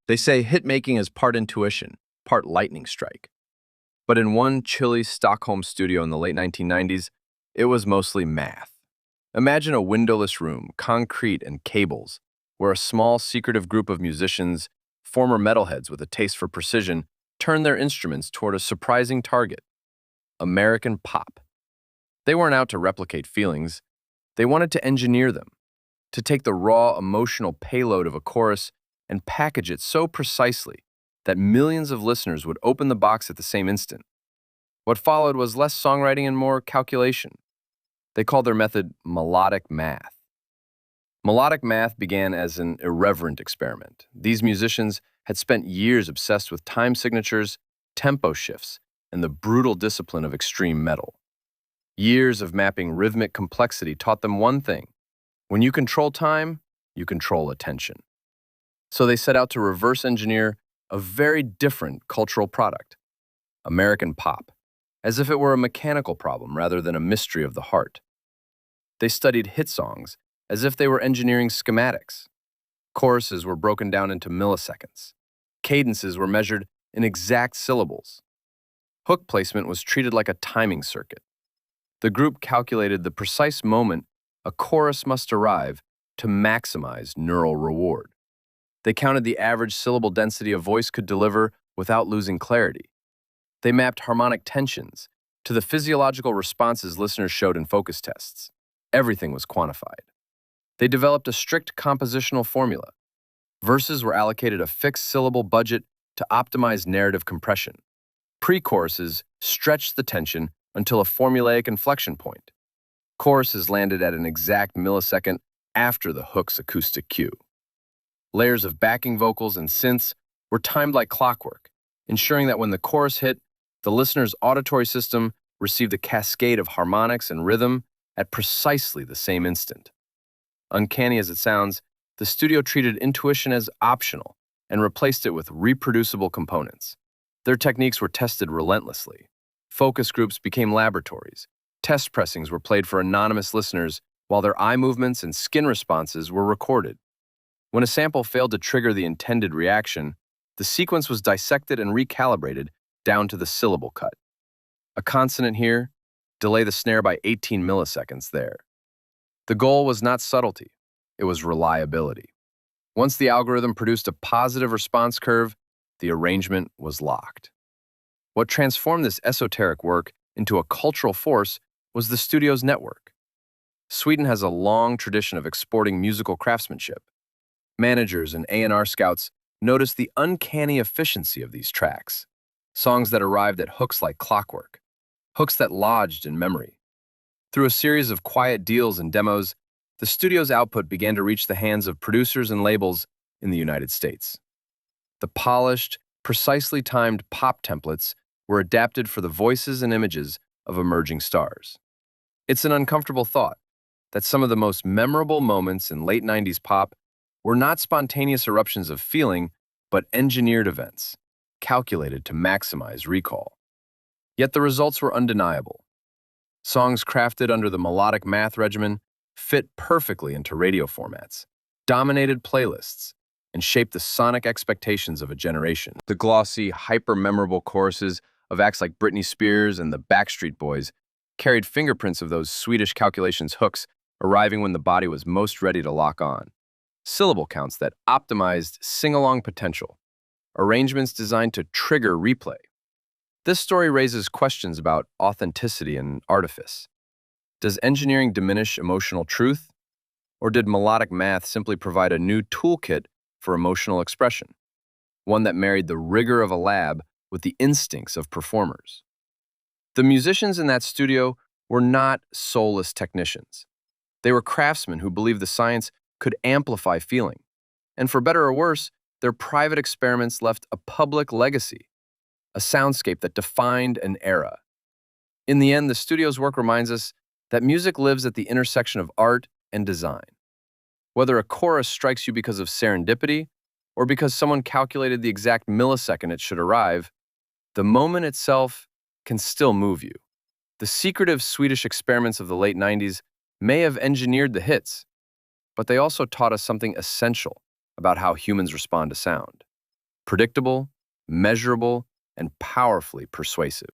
They say hit making is part intuition, part lightning strike. But in one chilly Stockholm studio in the late 1990s, it was mostly math. Imagine a windowless room, concrete and cables, where a small, secretive group of musicians, former metalheads with a taste for precision, turned their instruments toward a surprising target: American pop. They weren't out to replicate feelings, they wanted to engineer them, to take the raw emotional payload of a chorus and package it so precisely that millions of listeners would open the box at the same instant. What followed was less songwriting and more calculation. They called their method melodic math. Melodic math began as an irreverent experiment. These musicians had spent years obsessed with time signatures, tempo shifts, and the brutal discipline of extreme metal. Years of mapping rhythmic complexity taught them one thing: when you control time, you control attention. So they set out to reverse engineer a very different cultural product: American pop, as if it were a mechanical problem rather than a mystery of the heart. They studied hit songs as if they were engineering schematics. Choruses were broken down into milliseconds. Cadences were measured in exact syllables. Hook placement was treated like a timing circuit. The group calculated the precise moment a chorus must arrive to maximize neural reward. They counted the average syllable density a voice could deliver without losing clarity. They mapped harmonic tensions to the physiological responses listeners showed in focus tests. Everything was quantified. They developed a strict compositional formula. Verses were allocated a fixed syllable budget to optimize narrative compression. Pre-choruses stretched the tension until a formulaic inflection point. Choruses landed at an exact millisecond after the hook's acoustic cue. Layers of backing vocals and synths were timed like clockwork, ensuring that when the chorus hit, the listener's auditory system received a cascade of harmonics and rhythm at precisely the same instant. Uncanny as it sounds, the studio treated intuition as optional and replaced it with reproducible components. Their techniques were tested relentlessly. Focus groups became laboratories. Test pressings were played for anonymous listeners, while their eye movements and skin responses were recorded. When a sample failed to trigger the intended reaction, the sequence was dissected and recalibrated down to the syllable cut. A consonant here, delay the snare by 18 milliseconds there. The goal was not subtlety, it was reliability. Once the algorithm produced a positive response curve, the arrangement was locked. What transformed this esoteric work into a cultural force was the studio's network. Sweden has a long tradition of exporting musical craftsmanship. Managers and A&R scouts noticed the uncanny efficiency of these tracks, songs that arrived at hooks like clockwork, hooks that lodged in memory. Through a series of quiet deals and demos, the studio's output began to reach the hands of producers and labels in the United States. The polished, precisely timed pop templates were adapted for the voices and images of emerging stars. It's an uncomfortable thought that some of the most memorable moments in late 90s pop were not spontaneous eruptions of feeling, but engineered events, calculated to maximize recall. Yet the results were undeniable. Songs crafted under the melodic math regimen fit perfectly into radio formats, dominated playlists, and shaped the sonic expectations of a generation. The glossy, hyper-memorable choruses of acts like Britney Spears and the Backstreet Boys carried fingerprints of those Swedish calculations hooks arriving when the body was most ready to lock on. Syllable counts that optimized sing-along potential. Arrangements designed to trigger replay. This story raises questions about authenticity and artifice. Does engineering diminish emotional truth? Or did melodic math simply provide a new toolkit for emotional expression? One that married the rigor of a lab with the instincts of performers. The musicians in that studio were not soulless technicians. They were craftsmen who believed the science could amplify feeling. And for better or worse, their private experiments left a public legacy, a soundscape that defined an era. In the end, the studio's work reminds us that music lives at the intersection of art and design. Whether a chorus strikes you because of serendipity or because someone calculated the exact millisecond it should arrive, the moment itself can still move you. The secretive Swedish experiments of the late 90s may have engineered the hits, but they also taught us something essential about how humans respond to sound. predictable, measurable, and powerfully persuasive.